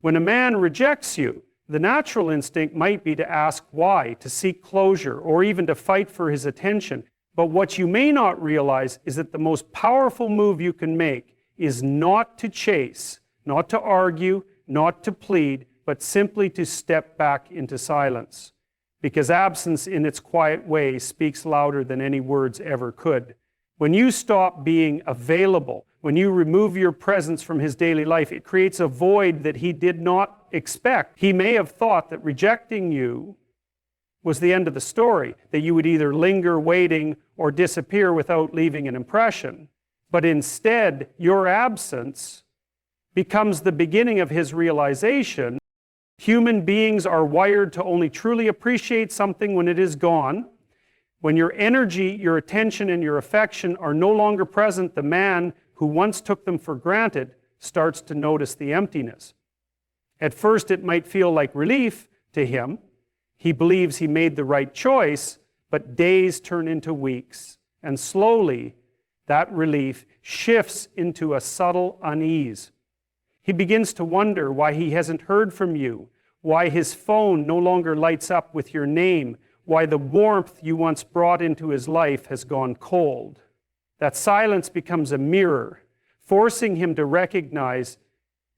When a man rejects you, the natural instinct might be to ask why, to seek closure, or even to fight for his attention. But what you may not realize is that the most powerful move you can make is not to chase, not to argue, not to plead, but simply to step back into silence. Because absence in its quiet way speaks louder than any words ever could. When you stop being available, when you remove your presence from his daily life, it creates a void that he did not expect. He may have thought that rejecting you was the end of the story, that you would either linger waiting or disappear without leaving an impression. But instead, your absence becomes the beginning of his realization. Human beings are wired to only truly appreciate something when it is gone. When your energy, your attention, and your affection are no longer present, the man who once took them for granted starts to notice the emptiness. At first, it might feel like relief to him. He believes he made the right choice, but days turn into weeks, and slowly that relief shifts into a subtle unease. He begins to wonder why he hasn't heard from you, why his phone no longer lights up with your name, why the warmth you once brought into his life has gone cold. That silence becomes a mirror, forcing him to recognize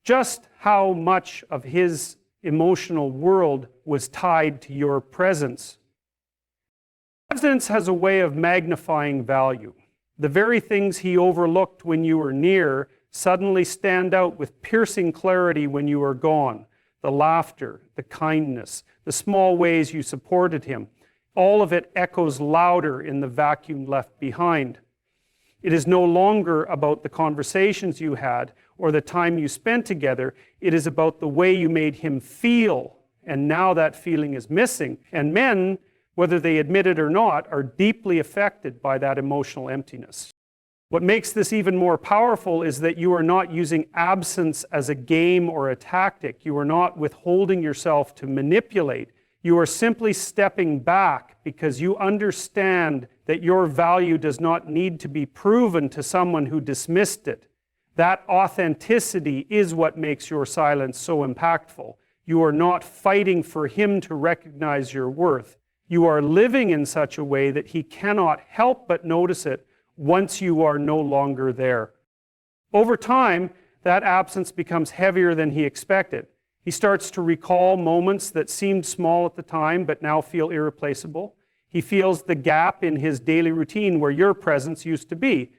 just how much of his emotional world was tied to your presence. Absence has a way of magnifying value. The very things he overlooked when you were near suddenly stand out with piercing clarity when you are gone. The laughter, the kindness, the small ways you supported him, all of it echoes louder in the vacuum left behind. It is no longer about the conversations you had or the time you spent together. It is about the way you made him feel, and now that feeling is missing. And men, whether they admit it or not, are deeply affected by that emotional emptiness. What makes this even more powerful is that you are not using absence as a game or a tactic. You are not withholding yourself to manipulate. You are simply stepping back because you understand that your value does not need to be proven to someone who dismissed it. That authenticity is what makes your silence so impactful. You are not fighting for him to recognize your worth. You are living in such a way that he cannot help but notice it once you are no longer there. Over time, that absence becomes heavier than he expected. He starts to recall moments that seemed small at the time but now feel irreplaceable. He feels the gap in his daily routine where your presence used to be.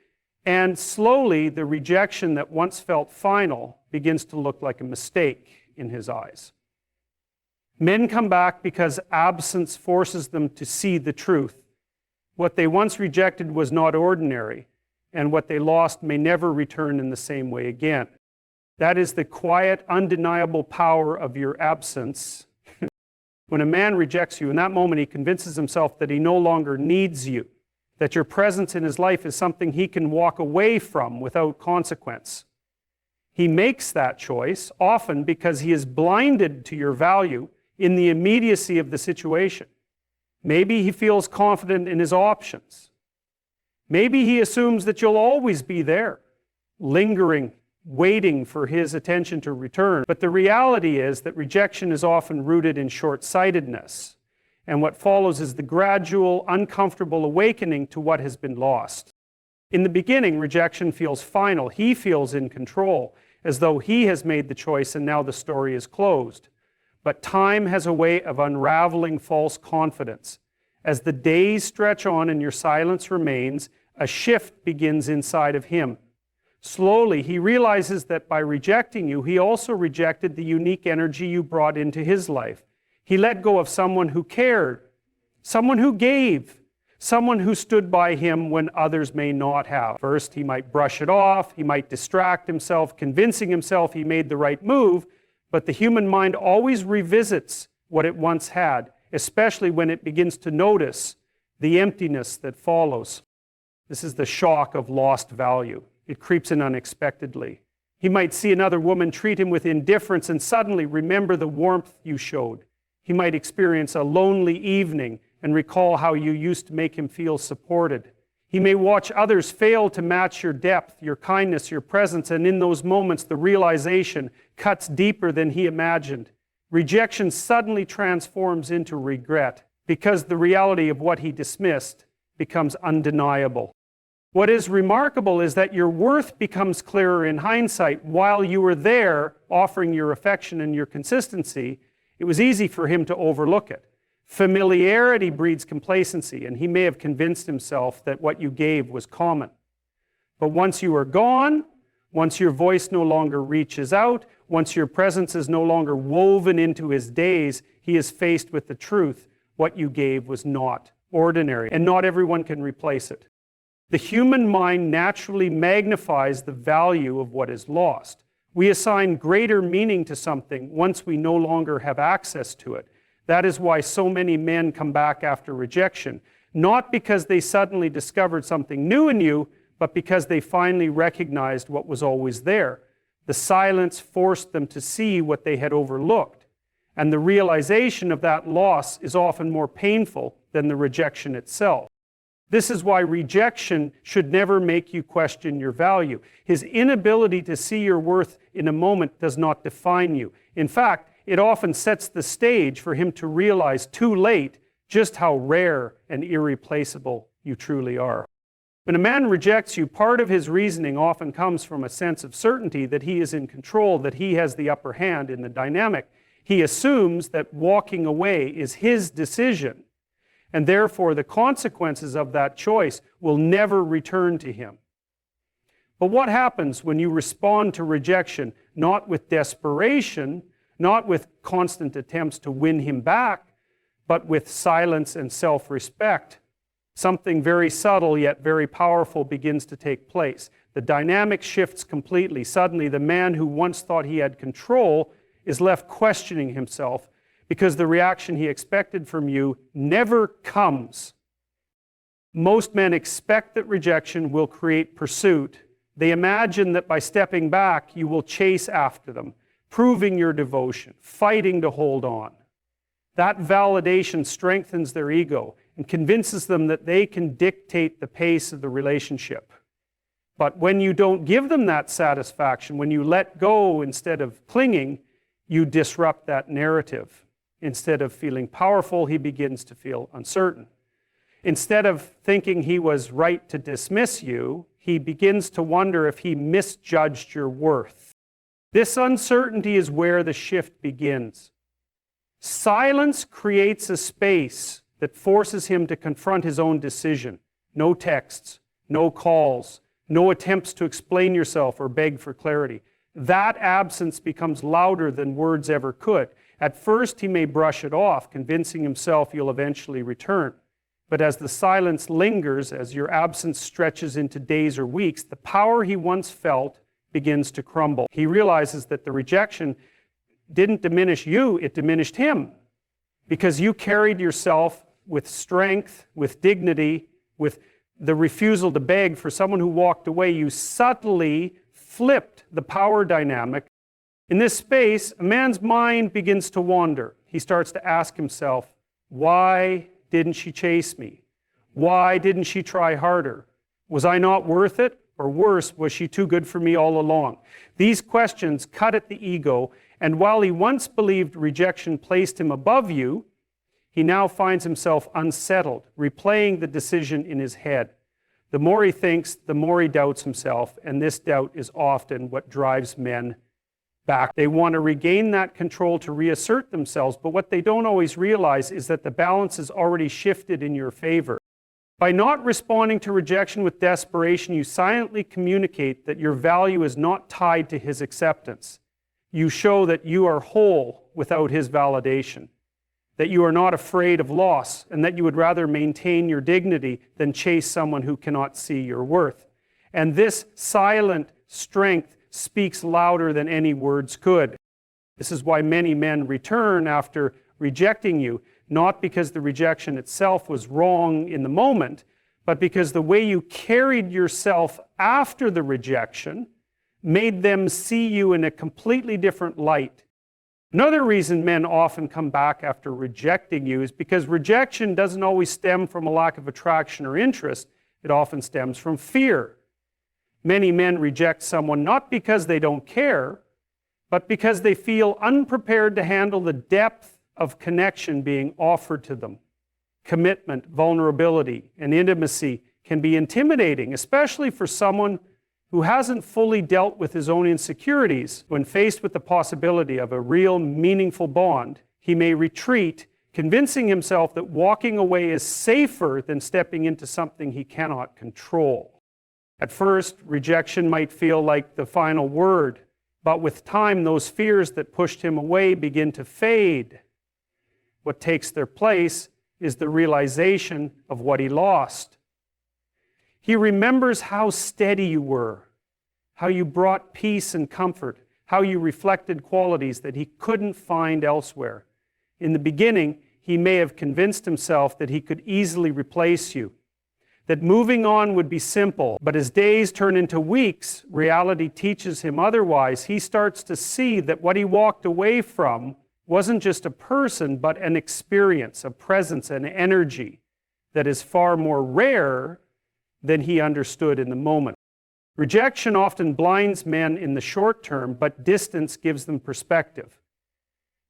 And slowly, the rejection that once felt final begins to look like a mistake in his eyes. Men come back because absence forces them to see the truth. What they once rejected was not ordinary, and what they lost may never return in the same way again. That is the quiet, undeniable power of your absence. When a man rejects you, in that moment he convinces himself that he no longer needs you, that your presence in his life is something he can walk away from without consequence. He makes that choice, often because he is blinded to your value in the immediacy of the situation. Maybe he feels confident in his options. Maybe he assumes that you'll always be there, lingering, waiting for his attention to return. But the reality is that rejection is often rooted in short-sightedness, and what follows is the gradual, uncomfortable awakening to what has been lost. In the beginning, rejection feels final. He feels in control, as though he has made the choice and now the story is closed. But time has a way of unraveling false confidence. As the days stretch on and your silence remains, a shift begins inside of him. Slowly, he realizes that by rejecting you, he also rejected the unique energy you brought into his life. He let go of someone who cared, someone who gave, someone who stood by him when others may not have. First, he might brush it off, he might distract himself, convincing himself he made the right move, but the human mind always revisits what it once had, especially when it begins to notice the emptiness that follows. This is the shock of lost value. It creeps in unexpectedly. He might see another woman treat him with indifference and suddenly remember the warmth you showed. He might experience a lonely evening and recall how you used to make him feel supported. He may watch others fail to match your depth, your kindness, your presence, and in those moments the realization cuts deeper than he imagined. Rejection suddenly transforms into regret because the reality of what he dismissed becomes undeniable. What is remarkable is that your worth becomes clearer in hindsight. While you were there offering your affection and your consistency, it was easy for him to overlook it. Familiarity breeds complacency, and he may have convinced himself that what you gave was common. But once you are gone, once your voice no longer reaches out, once your presence is no longer woven into his days, he is faced with the truth. What you gave was not ordinary, and not everyone can replace it. The human mind naturally magnifies the value of what is lost. We assign greater meaning to something once we no longer have access to it. That is why so many men come back after rejection, not because they suddenly discovered something new in you, but because they finally recognized what was always there. The silence forced them to see what they had overlooked, and the realization of that loss is often more painful than the rejection itself. This is why rejection should never make you question your value. His inability to see your worth in a moment does not define you. In fact, it often sets the stage for him to realize too late just how rare and irreplaceable you truly are. When a man rejects you, part of his reasoning often comes from a sense of certainty that he is in control, that he has the upper hand in the dynamic. He assumes that walking away is his decision, and therefore the consequences of that choice will never return to him. But what happens when you respond to rejection, not with desperation, not with constant attempts to win him back, but with silence and self-respect? Something very subtle yet very powerful begins to take place. The dynamic shifts completely. Suddenly, the man who once thought he had control is left questioning himself because the reaction he expected from you never comes. Most men expect that rejection will create pursuit. They imagine that by stepping back, you will chase after them, proving your devotion, fighting to hold on. That validation strengthens their ego and convinces them that they can dictate the pace of the relationship. But when you don't give them that satisfaction, when you let go instead of clinging, you disrupt that narrative. Instead of feeling powerful, he begins to feel uncertain. Instead of thinking he was right to dismiss you, he begins to wonder if he misjudged your worth. This uncertainty is where the shift begins. Silence creates a space that forces him to confront his own decision. No texts, no calls, no attempts to explain yourself or beg for clarity. That absence becomes louder than words ever could. At first, he may brush it off, convincing himself you'll eventually return. But as the silence lingers, as your absence stretches into days or weeks, the power he once felt begins to crumble. He realizes that the rejection didn't diminish you, it diminished him. Because you carried yourself with strength, with dignity, with the refusal to beg for someone who walked away, you subtly flipped the power dynamic. In this space, a man's mind begins to wander. He starts to ask himself, why didn't she chase me? Why didn't she try harder? Was I not worth it? Or worse, was she too good for me all along? These questions cut at the ego, and while he once believed rejection placed him above you, he now finds himself unsettled, replaying the decision in his head. The more he thinks, the more he doubts himself, and this doubt is often what drives men back. They want to regain that control to reassert themselves, but what they don't always realize is that the balance is already shifted in your favor. By not responding to rejection with desperation, you silently communicate that your value is not tied to his acceptance. You show that you are whole without his validation, that you are not afraid of loss, and that you would rather maintain your dignity than chase someone who cannot see your worth. And this silent strength speaks louder than any words could. This is why many men return after rejecting you, not because the rejection itself was wrong in the moment, but because the way you carried yourself after the rejection made them see you in a completely different light. Another reason men often come back after rejecting you is because rejection doesn't always stem from a lack of attraction or interest. It often stems from fear. Many men reject someone not because they don't care, but because they feel unprepared to handle the depth of connection being offered to them. Commitment, vulnerability, and intimacy can be intimidating, especially for someone who hasn't fully dealt with his own insecurities. When faced with the possibility of a real, meaningful bond, he may retreat, convincing himself that walking away is safer than stepping into something he cannot control. At first, rejection might feel like the final word, but with time, those fears that pushed him away begin to fade. What takes their place is the realization of what he lost. He remembers how steady you were, how you brought peace and comfort, how you reflected qualities that he couldn't find elsewhere. In the beginning, he may have convinced himself that he could easily replace you, that moving on would be simple, but as days turn into weeks, reality teaches him otherwise. He starts to see that what he walked away from wasn't just a person, but an experience, a presence, an energy that is far more rare than he understood in the moment. Rejection often blinds men in the short term, but distance gives them perspective.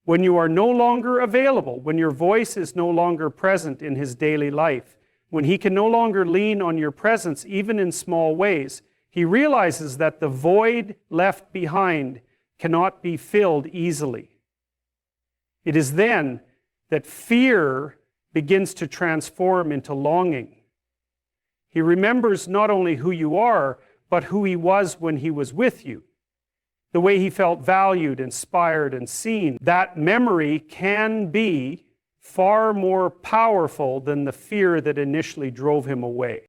When you are no longer available, when your voice is no longer present in his daily life, when he can no longer lean on your presence, even in small ways, he realizes that the void left behind cannot be filled easily. It is then that fear begins to transform into longing. He remembers not only who you are, but who he was when he was with you. The way he felt valued, inspired, and seen. That memory can be far more powerful than the fear that initially drove him away.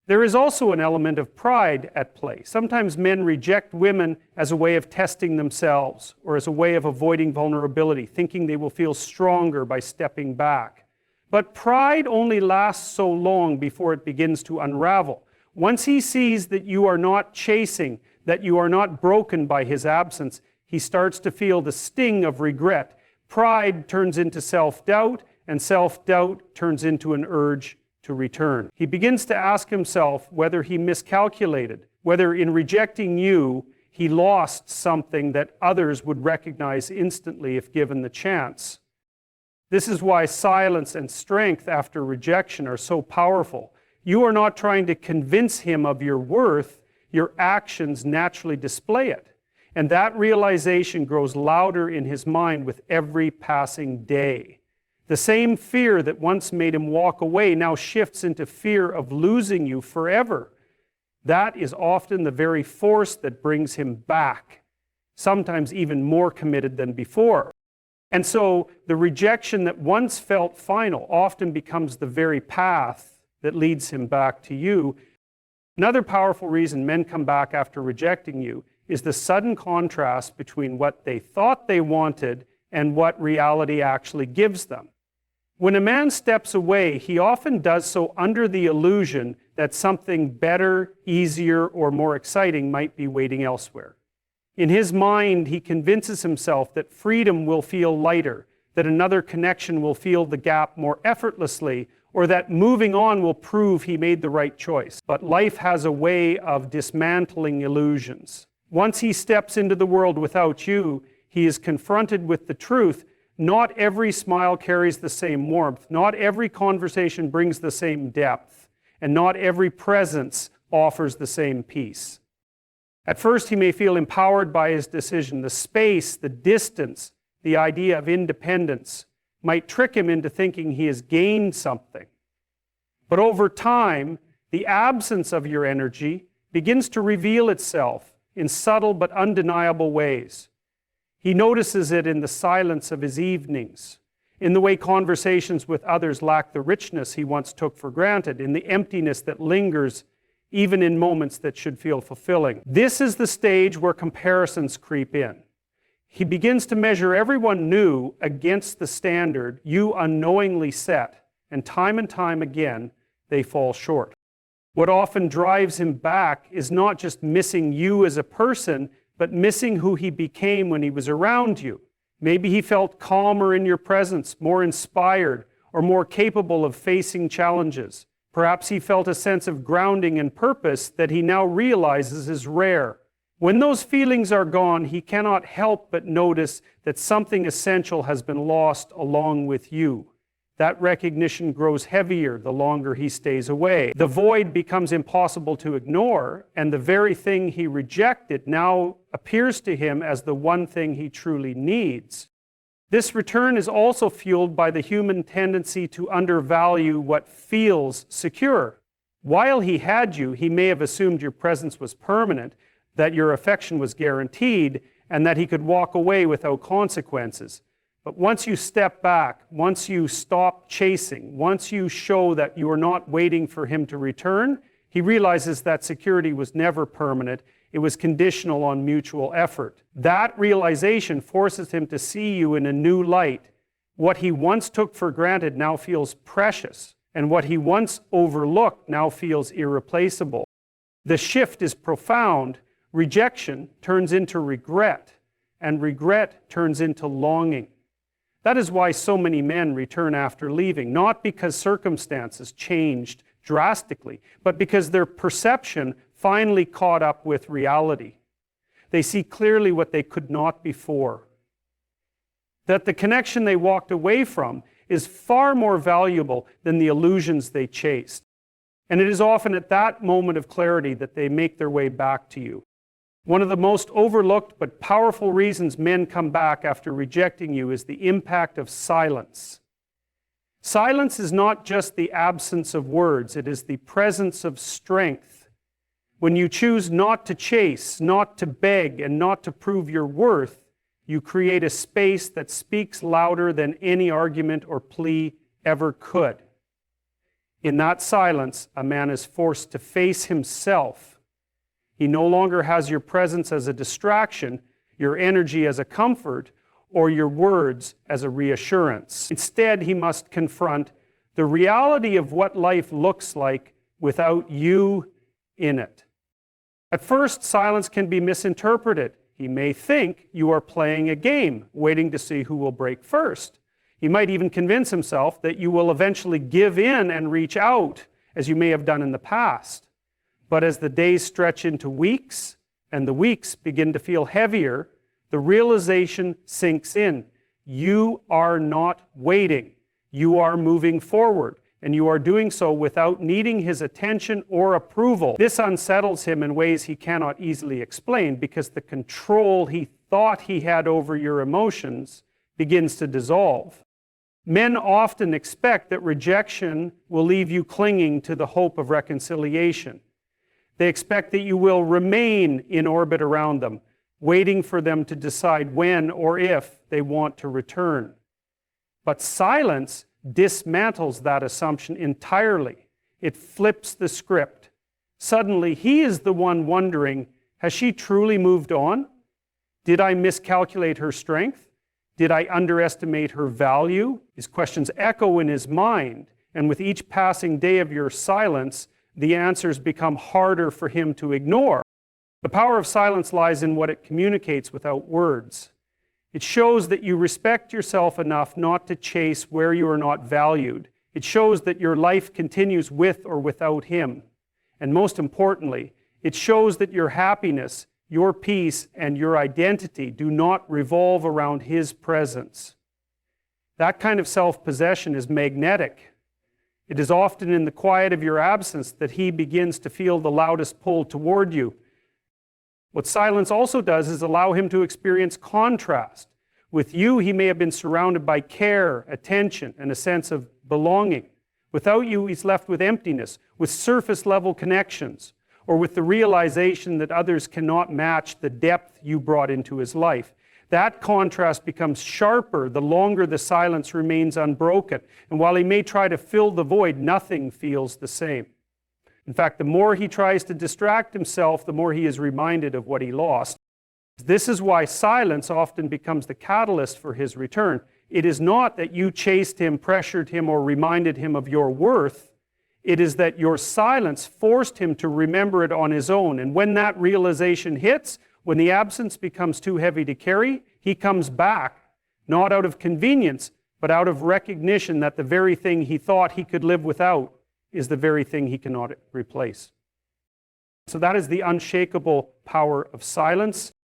There is also an element of pride at play. Sometimes men reject women as a way of testing themselves or as a way of avoiding vulnerability, thinking they will feel stronger by stepping back. But pride only lasts so long before it begins to unravel. Once he sees that you are not chasing, that you are not broken by his absence, he starts to feel the sting of regret. Pride turns into self-doubt, and self-doubt turns into an urge to return. He begins to ask himself whether he miscalculated, whether in rejecting you, he lost something that others would recognize instantly if given the chance. This is why silence and strength after rejection are so powerful. You are not trying to convince him of your worth, your actions naturally display it. And that realization grows louder in his mind with every passing day. The same fear that once made him walk away now shifts into fear of losing you forever. That is often the very force that brings him back, sometimes even more committed than before. And so the rejection that once felt final often becomes the very path that leads him back to you. Another powerful reason men come back after rejecting you is the sudden contrast between what they thought they wanted and what reality actually gives them. When a man steps away, he often does so under the illusion that something better, easier, or more exciting might be waiting elsewhere. In his mind, he convinces himself that freedom will feel lighter, that another connection will fill the gap more effortlessly, or that moving on will prove he made the right choice. But life has a way of dismantling illusions. Once he steps into the world without you, he is confronted with the truth. Not every smile carries the same warmth. Not every conversation brings the same depth. And not every presence offers the same peace. At first, he may feel empowered by his decision. The space, the distance, the idea of independence might trick him into thinking he has gained something. But over time, the absence of your energy begins to reveal itself in subtle but undeniable ways. He notices it in the silence of his evenings, in the way conversations with others lack the richness he once took for granted, in the emptiness that lingers even in moments that should feel fulfilling. This is the stage where comparisons creep in. He begins to measure everyone new against the standard you unknowingly set, and time again, they fall short. What often drives him back is not just missing you as a person, but missing who he became when he was around you. Maybe he felt calmer in your presence, more inspired, or more capable of facing challenges. Perhaps he felt a sense of grounding and purpose that he now realizes is rare. When those feelings are gone, he cannot help but notice that something essential has been lost along with you. That recognition grows heavier the longer he stays away. The void becomes impossible to ignore, and the very thing he rejected now appears to him as the one thing he truly needs. This return is also fueled by the human tendency to undervalue what feels secure. While he had you, he may have assumed your presence was permanent, that your affection was guaranteed, and that he could walk away without consequences. But once you step back, once you stop chasing, once you show that you are not waiting for him to return, he realizes that security was never permanent. It was conditional on mutual effort. That realization forces him to see you in a new light. What he once took for granted now feels precious, and what he once overlooked now feels irreplaceable. The shift is profound. Rejection turns into regret, and regret turns into longing. That is why so many men return after leaving, not because circumstances changed drastically, but because their perception finally caught up with reality. They see clearly what they could not before. That the connection they walked away from is far more valuable than the illusions they chased. And it is often at that moment of clarity that they make their way back to you. One of the most overlooked but powerful reasons men come back after rejecting you is the impact of silence. Silence is not just the absence of words, it is the presence of strength. When you choose not to chase, not to beg, and not to prove your worth, you create a space that speaks louder than any argument or plea ever could. In that silence, a man is forced to face himself. He no longer has your presence as a distraction, your energy as a comfort, or your words as a reassurance. Instead, he must confront the reality of what life looks like without you in it. At first, silence can be misinterpreted. He may think you are playing a game, waiting to see who will break first. He might even convince himself that you will eventually give in and reach out, as you may have done in the past. But as the days stretch into weeks, and the weeks begin to feel heavier, the realization sinks in. You are not waiting. You are moving forward, and you are doing so without needing his attention or approval. This unsettles him in ways he cannot easily explain, because the control he thought he had over your emotions begins to dissolve. Men often expect that rejection will leave you clinging to the hope of reconciliation. They expect that you will remain in orbit around them, waiting for them to decide when or if they want to return. But silence dismantles that assumption entirely. It flips the script. Suddenly, he is the one wondering, has she truly moved on? Did I miscalculate her strength? Did I underestimate her value? These questions echo in his mind, and with each passing day of your silence, the answers become harder for him to ignore. The power of silence lies in what it communicates without words. It shows that you respect yourself enough not to chase where you are not valued. It shows that your life continues with or without him. And most importantly, it shows that your happiness, your peace, and your identity do not revolve around his presence. That kind of self-possession is magnetic. It is often in the quiet of your absence that he begins to feel the loudest pull toward you. What silence also does is allow him to experience contrast. With you, he may have been surrounded by care, attention, and a sense of belonging. Without you, he's left with emptiness, with surface-level connections, or with the realization that others cannot match the depth you brought into his life. That contrast becomes sharper the longer the silence remains unbroken. And while he may try to fill the void, nothing feels the same. In fact, the more he tries to distract himself, the more he is reminded of what he lost. This is why silence often becomes the catalyst for his return. It is not that you chased him, pressured him, or reminded him of your worth. It is that your silence forced him to remember it on his own. And when that realization hits, when the absence becomes too heavy to carry, he comes back, not out of convenience, but out of recognition that the very thing he thought he could live without is the very thing he cannot replace. So that is the unshakable power of silence.